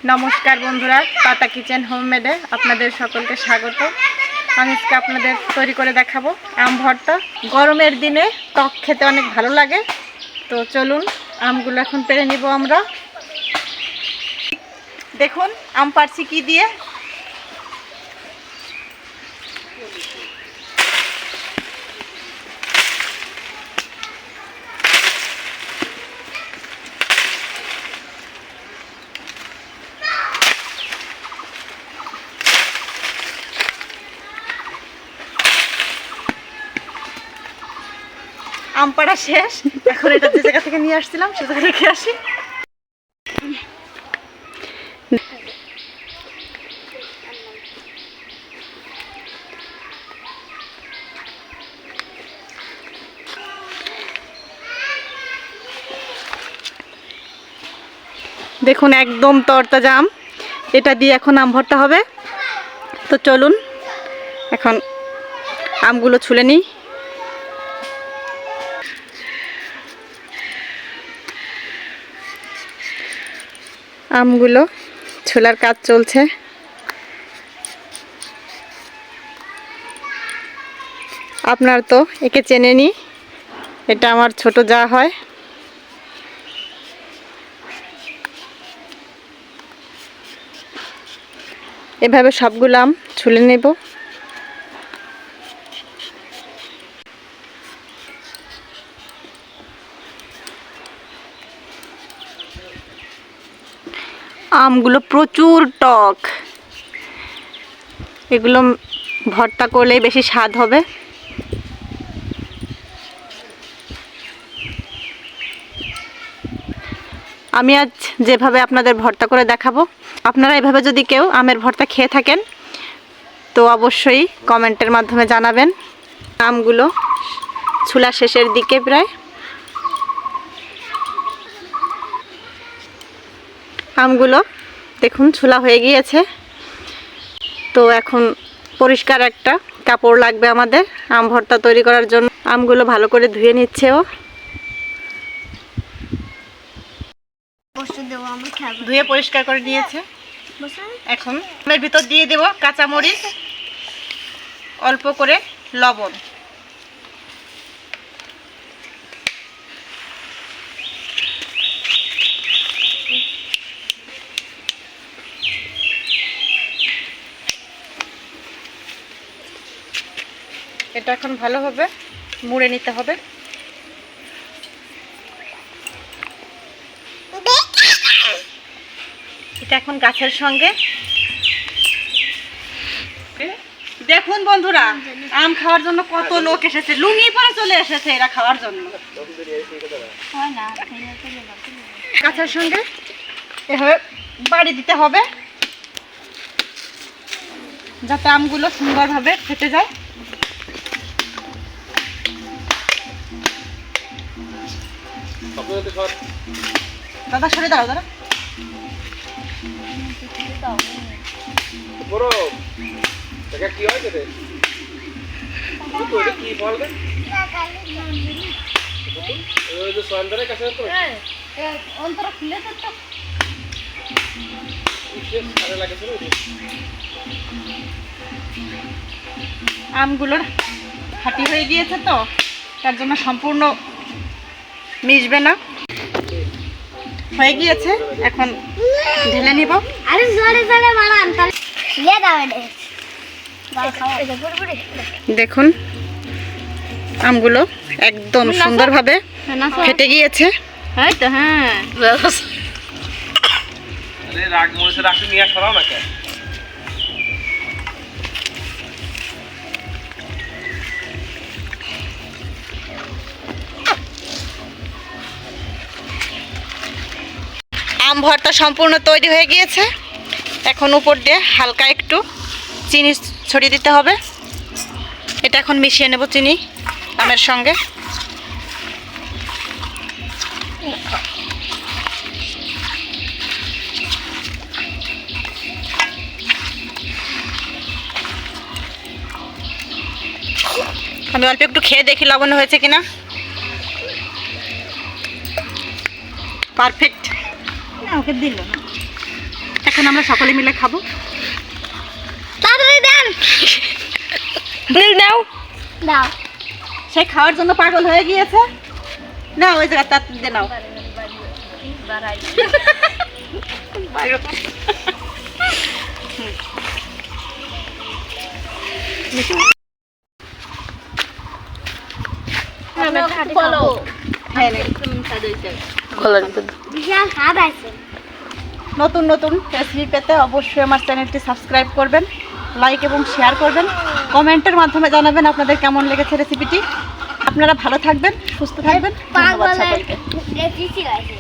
নমস্কার বন্ধুরা, পাতা কিচেন হোমমেডে আপনাদের সকলকে স্বাগত। আমি আজকে আপনাদের তৈরি করে দেখাবো আম ভর্তা। গরমের দিনে টক খেতে অনেক ভালো লাগে। তো চলুন আমগুলো এখন পেড়ে নিব আমরা। দেখুন আম পাড়ছি কি দিয়ে। আম পাড়া শেষ, এখন এটা যে জায়গা থেকে নিয়ে আসছিলাম সে জায়গা রেখে আসি। দেখুন একদম তরতাজা আম, এটা দিয়ে এখন আম ভর্তা হবে। তো চলুন এখন আমগুলো ছুলে নিই। আমগুলো ছোলার কাজ চলছে। আপনার তো একে চেনেনি, এটা আমার ছোট যা হয়। এভাবে সবগুলো আম ছুলে নেব। আমগুলো প্রচুর টক, এগুলো ভর্তা করলে বেশি স্বাদ হবে। আমি আজ যেভাবে আপনাদের ভর্তা করে দেখাবো, আপনারা এভাবে যদি কেউ আমের ভর্তা খেয়ে থাকেন তো অবশ্যই কমেন্টের মাধ্যমে জানাবেন। আমগুলো ছুলা শেষের দিকে প্রায়। আমগুলো দেখুন ছুলা হয়ে গিয়েছে। তো এখন পরিষ্কার একটা কাপড় লাগবে আমাদের আম ভর্তা তৈরি করার জন্য। আমগুলো ভালো করে ধুয়ে নিচ্ছে ও, ধুয়ে পরিষ্কার করে নিয়েছে। এখন আমের ভিতর দিয়ে দেব কাঁচামরিচ, অল্প করে লবণ, এটা এখন ভালোভাবে মুড়ে নিতে হবে। এটা এখন গাছের সঙ্গে। দেখুন বন্ধুরা, আম খাওয়ার জন্য কত লোক এসেছে, লুঙ্গি পরে চলে এসেছে এরা খাওয়ার জন্য। গাছের সঙ্গে এভাবে বাড়ি দিতে হবে যাতে আমগুলো সুন্দরভাবে ফেটে যায়। দাদা সরে দাও, দাদা কি হয় কি বলবে আমগুলোর হাঁটি হয়ে গিয়েছে তো তার জন্য সম্পূর্ণ মিশবে না। হয়ে গিয়েছে, এখন ঢেলে নিব। দেখুন আমগুলো একদম সুন্দরভাবে ফেটে গিয়েছে। আম ভর্তা সম্পূর্ণ তৈরি হয়ে গিয়েছে। এখন উপর দিয়ে হালকা একটু চিনি ছড়িয়ে দিতে হবে। এটা এখন মিশিয়ে নেব চিনি আমের সঙ্গে। আমি অল্প একটু খেয়ে দেখি লবণ হয়েছে কিনা। পারফেক্ট। না ওকে দিল না। এখন আমরা সকলে মিলে খাবো। তাড়াতাড়ি দেন। দিল নাও। দাও। সে খাওয়ার জন্য পাগল হয়ে গিয়েছে। না ওই জায়গা তাড়াতাড়ি দিয়ে নাও। বলো। হ্যাঁ নে। বিশাল স্বাদ আছে। নতুন নতুন রেসিপি পেতে অবশ্যই আমার চ্যানেলটি সাবস্ক্রাইব করবেন, লাইক এবং শেয়ার করবেন, কমেন্টের মাধ্যমে জানাবেন আপনাদের কেমন লেগেছে রেসিপিটি। আপনারা ভালো থাকবেন, সুস্থ থাকবেন। ধন্যবাদ সকলকে। রেসিপি আছে।